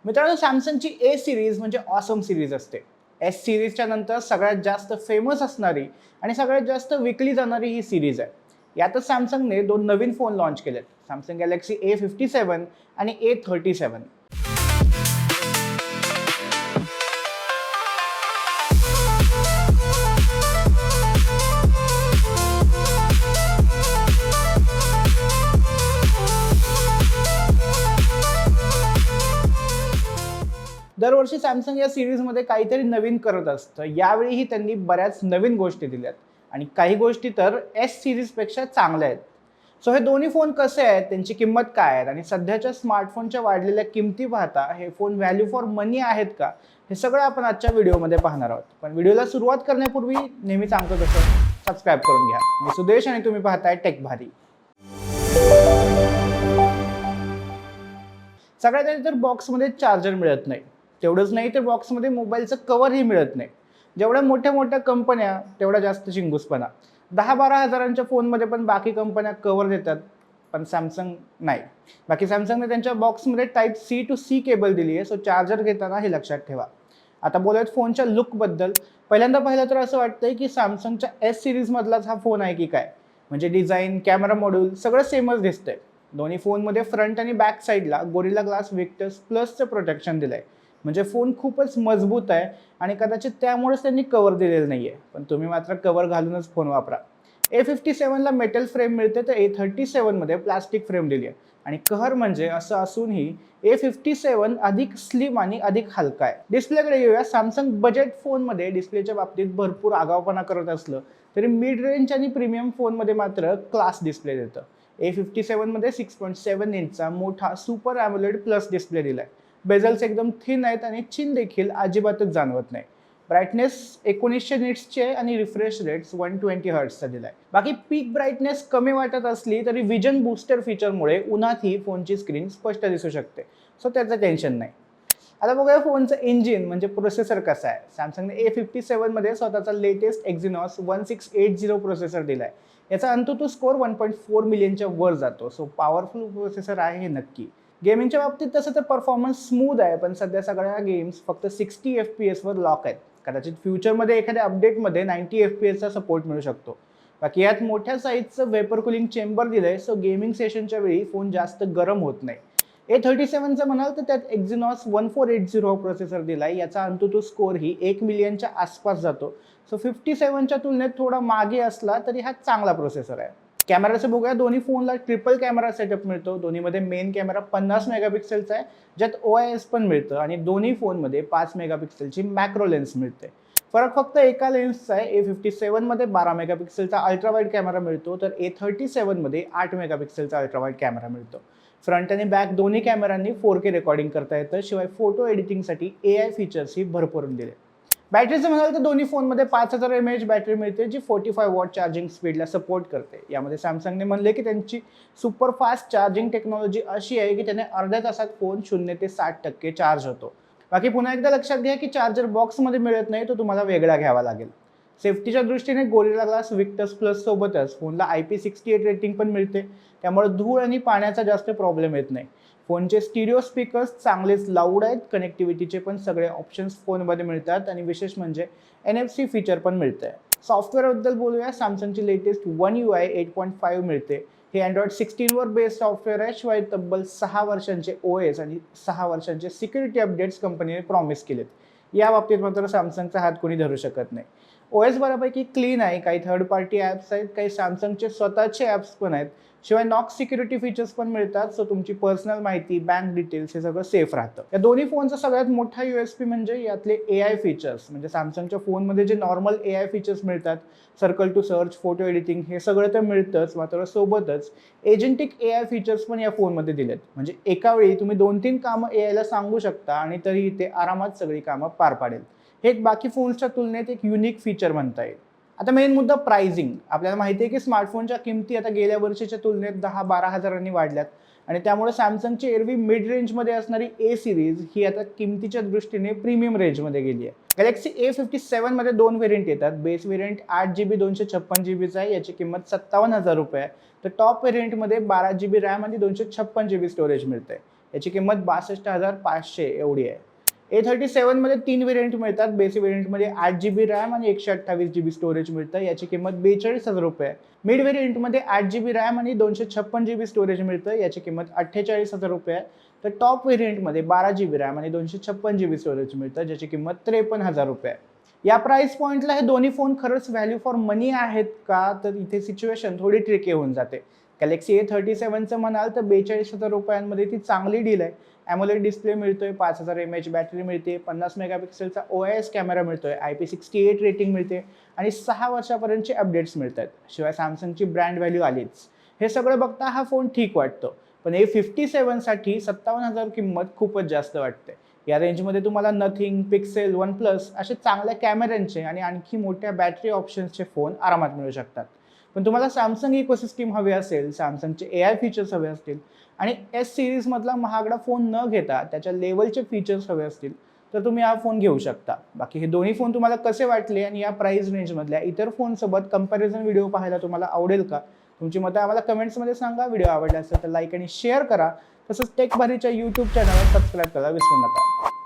मित्रांनो, सॅमसंगची ए सिरीज म्हणजे awesome series असते. एस सिरीजच्या नंतर सगळ्यात जास्त फेमस असणारी आणि सगळ्यात जास्त विकली जाणारी ही सिरीज आहे. यातच सॅमसंगने दोन नवीन फोन लॉन्च केलेत, सॅमसंग गॅलेक्सी A57 आणि A37. दरवर्षी सॅमसंग या सिरीजमध्ये काहीतरी नवीन करत असतं. यावेळीही त्यांनी बऱ्याच नवीन गोष्टी दिल्यात आणि काही गोष्टी तर एस सिरीजपेक्षा चांगल्या आहेत. सो हे दोन्ही फोन कसे आहेत, त्यांची किंमत काय आहे आणि सध्याच्या स्मार्टफोनच्या वाढलेल्या किमती पाहता हे फोन व्हॅल्यू फॉर मनी आहेत का, हे सगळं आपण आजच्या व्हिडिओमध्ये पाहणार आहोत. पण व्हिडिओला सुरुवात करण्यापूर्वी नेहमी सांगतो तसं सबस्क्राईब करून घ्या. मी सुदेश आणि तुम्ही पाहताय टेक भारी. सगळ्यात आधी तर बॉक्समध्ये चार्जर मिळत नाही. तेवढंच नाही तर बॉक्समध्ये मोबाईलचं कव्हरही मिळत नाही. जेवढ्या मोठ्या मोठ्या कंपन्या तेवढा जास्त चिंगूसपणा. 10-12 हजारांच्या फोनमध्ये पण बाकी कंपन्या कव्हर देतात, पण सॅमसंग नाही. बाकी सॅमसंगने त्यांच्या बॉक्समध्ये Type-C to C केबल दिली आहे. सो चार्जर घेताना हे लक्षात ठेवा. आता बोलूयात फोनच्या लुकबद्दल. पहिल्यांदा पाहिलं तर असं वाटतंय की सॅमसंगच्या एस सिरीजमधलाच हा फोन आहे की काय. म्हणजे डिझाईन, कॅमेरा मॉड्यूल सगळं सेमच दिसतंय. दोन्ही फोनमध्ये फ्रंट आणि बॅक साईडला गोरिल्ला ग्लास विक्टस प्लसचं प्रोटेक्शन दिलंय. म्हणजे फोन खूपच मजबूत आहे आणि कदाचित त्यामुळेच त्यांनी कव्हर दिलेलं नाहीये. पण तुम्ही मात्र कव्हर घालूनच फोन वापरा. A57ला मेटल फ्रेम मिळते, तर A37मध्ये प्लास्टिक फ्रेम दिली आहे. आणि कहर म्हणजे असं असूनही A57 अधिक स्लिम आणि अधिक हलका आहे. डिस्प्लेकडे येऊया. सॅमसंग बजेट फोनमध्ये डिस्प्लेच्या बाबतीत भरपूर आगाऊपणा करत असलं तरी मिड रेंज आणि प्रीमियम फोनमध्ये मात्र क्लास डिस्प्ले देतं. A57मध्ये 6.7 इंचचा मोठा सुपर AMOLED प्लस डिस्प्ले दिलाय. बेझल्स एकदम थिन आहेत आणि चिन देखील अजिबातच जाणवत नाही. ब्राईटनेस 1900 निट्सचे आणि रिफ्रेश रेट्स 120 हर्ट्सचा दिलाय. बाकी पीक ब्राईटनेस कमी वाटत असली तरी विजन बूस्टर फीचरमुळे उन्हातही फोनची स्क्रीन स्पष्ट दिसू शकते. सो त्याचं टेन्शन नाही. आता बघूया फोनचं इंजिन म्हणजे प्रोसेसर कसं आहे. सॅमसंगने A57मध्ये स्वतःचा लेटेस्ट Exynos 1680 प्रोसेसर दिलाय. याचा अंतुतू स्कोर 1.4 मिलियनच्या वर जातो. सो पॉवरफुल प्रोसेसर आहे हे नक्की. गेमिंगच्या बाबतीत तसं तर परफॉर्मन्स स्मूथ आहे, पण सध्या सगळ्या गेम्स फक्त 60 FPS वर लॉक आहेत. कदाचित फ्युचरमध्ये एखाद्या अपडेटमध्ये 90 FPSचा सपोर्ट मिळू शकतो. बाकी यात मोठ्या साईजचं वेपर कूलिंग चेंबर दिलंय. सो गेमिंग सेशनच्या वेळी फोन जास्त गरम होत नाही. A37चं म्हणाल तर त्यात Exynos 1480 प्रोसेसर दिलाय. याचा अंतुतू स्कोर ही 1 मिलियनच्या आसपास जातो. सो 57च्या तुलनेत थोडा मागे असला तरी हा चांगला प्रोसेसर आहे. कॅमेराचं बघूया. दोन्ही फोनला ट्रिपल कॅमेरा सेटअप मिळतो. दोन्हीमध्ये मेन कॅमेरा 50 मेगापिक्सेलचा आहे, ज्यात OIS पण मिळतं आणि दोन्ही फोनमध्ये 5 मेगापिक्सेलची मॅक्रो लेन्स मिळते. फरक फक्त एका लेन्सचा आहे. A57मध्ये 12 मेगापिक्सेलचा अल्ट्रावाईड कॅमेरा मिळतो, तर A37मध्ये 8 मेगापिक्सेलचा अल्ट्रावाईड कॅमेरा मिळतो. फ्रंट आणि बॅक दोन्ही कॅमेरांनी 4K रेकॉर्डिंग करता येतं. शिवाय फोटो एडिटिंगसाठी AI फीचर्सही भरपूर दिले. बॅटरीचं म्हणाल तर दोन्ही फोनमध्ये 5000 mAh बॅटरी मिळते, जी 45 वॉट चार्जिंग स्पीडला सपोर्ट करते. यामध्ये सॅमसंगने म्हणले की त्यांची सुपर फास्ट चार्जिंग टेक्नॉलॉजी अशी आहे की त्याने अर्ध्या तासात फोन 0 ते 60% चार्ज होतो. बाकी पुन्हा एकदा लक्षात घ्या की चार्जर बॉक्समध्ये मिळत नाही, तो तुम्हाला वेगळा घ्यावा लागेल. सेफ्टीच्या दृष्टीने गोरिल्ला ग्लास विक्टस प्लस सोबतच फोनला IP68 रेटिंग पण मिळते. त्यामुळे धूळ आणि पाण्याचा जास्त प्रॉब्लेम येत नाही. फोनचे स्टिरिओ स्पीकर्स चांगलेच लाऊड आहेत. कनेक्टिव्हिटीचे पण सगळे ऑप्शन्स फोनमध्ये मिळतात आणि विशेष म्हणजे NFC फीचर पण मिळतं आहे. सॉफ्टवेअरबद्दल बोलूया. सॅमसंगची लेटेस्ट One UI 8.5 मिळते. हे Android 16 वर बेस्ड सॉफ्टवेअर आहे. शिवाय तब्बल 6 वर्षांचे OS आणि 6 वर्षांचे सिक्युरिटी अपडेट्स कंपनीने प्रॉमिस केलेत. या बाबतीत मात्र सॅमसंगचा हात कोणी धरू शकत नाही. OS बऱ्यापैकी क्लीन आहे. काही थर्ड पार्टी ॲप्स आहेत, काही सॅमसंगचे स्वतःचे ॲप्स पण आहेत. शिवाय नॉक्स सिक्युरिटी फीचर्स पण मिळतात. सो तुमची पर्सनल माहिती, बँक डिटेल्स हे सगळं सेफ राहतं. या दोन्ही फोनचा सगळ्यात मोठा USP म्हणजे यातले AI फीचर्स. म्हणजे सॅमसंगच्या फोनमध्ये जे नॉर्मल AI फीचर्स मिळतात, circle to search, photo editing हे सगळं तर मिळतंच, मात्र सोबतच एजंटिक AI फीचर्स पण या फोनमध्ये दिलेत. म्हणजे एका वेळी तुम्ही 2-3 कामं AIला सांगू शकता आणि तरीही ते आरामात सगळी कामं पार पाडेल. हे एक बाकी फोन्सच्या तुलनेत एक युनिक फीचर म्हणता येईल. आता मेन मुद्दा प्राइसिंग. आपल्याला माहिती आहे की स्मार्टफोनच्या किमती आता गेल्या वर्षीच्या तुलनेत 10-12 हजारांनी वाढल्यात आणि त्यामुळे सॅमसंगची एरवी मिड रेंजमध्ये असणारी ए सिरीज ही आता किमतीच्या दृष्टीने प्रीमियम रेंजमध्ये गेली आहे. गॅलेक्सी A57मध्ये 2 व्हेरियंट येतात. बेस व्हेरियंट 8GB 256GB आहे, याची किंमत 57,000 रुपये आहे. तर टॉप व्हेरियंटमध्ये 12GB रॅम आणि 256GB स्टोरेज मिळते. याची किंमत 62,500 एवढी आहे. A37 मध्ये 3 व्हेरियंट मिळतात. बेसिक व्हेरियंटमध्ये 8GB रॅम आणि 128GB स्टोरेज मिळतं. याची किंमत 42,000 रुपये आहे. मिड व्हेरियंटमध्ये 8GB रॅम आणि 256GB स्टोरेज मिळतं. याची किंमत 48,000 रुपये आहे. तर टॉप व्हेरियंटमध्ये 12GB रॅम आणि 256GB स्टोरेज मिळतं, ज्याची किंमत 53,000 रुपये आहे. या प्राइस पॉईंटला हे दोन्ही फोन खरंच व्हॅल्यू फॉर मनी आहेत का? तर इथे सिच्युएशन थोडी ट्रिकी होऊन जाते. गॅलेक्सी A37चं म्हणाल तर 42,000 रुपयांमध्ये ती चांगली डील आहे. ॲमोलेड डिस्प्ले मिळतोय, 5000 mAh बॅटरी मिळते, 50 मेगापिक्सेलचा OIS कॅमेरा मिळतोय, IP68 रेटिंग मिळते आणि 6 वर्षापर्यंतचे अपडेट्स मिळत आहेत. शिवाय सॅमसंगची ब्रँड व्हॅल्यू आलीच. हे सगळं बघता हा फोन ठीक वाटतो, पण A57साठी 57,000 किंमत खूपच जास्त वाटते. या रेंजमध्ये तुम्हाला नथिंग, पिक्सेल, OnePlus असे चांगल्या कॅमेऱ्यांचे आणि आणखी मोठ्या बॅटरी ऑप्शन्सचे फोन आरामात मिळू शकतात. पण तुम्हाला सॅमसंग इकोसिस्टीम हवे असेल, सॅमसंगचे AI फीचर्स हवे असतील आणि S सिरीजमधला महागडा फोन न घेता त्याच्या लेवलचे फीचर्स हवे असतील, तर तुम्ही हा फोन घेऊ शकता. बाकी हे दोन्ही फोन तुम्हाला कसे वाटले आणि या प्राइस रेंजमधल्या इतर फोनसोबत कंपॅरिझन व्हिडिओ पाहायला तुम्हाला आवडेल का? तुमची मतं आम्हाला कमेंट्समध्ये सांगा. व्हिडिओ आवडला असेल तर लाईक आणि शेअर करा. तसंच टेक भारीच्या YouTube चॅनलला सबस्क्राईब करायला विसरू नका.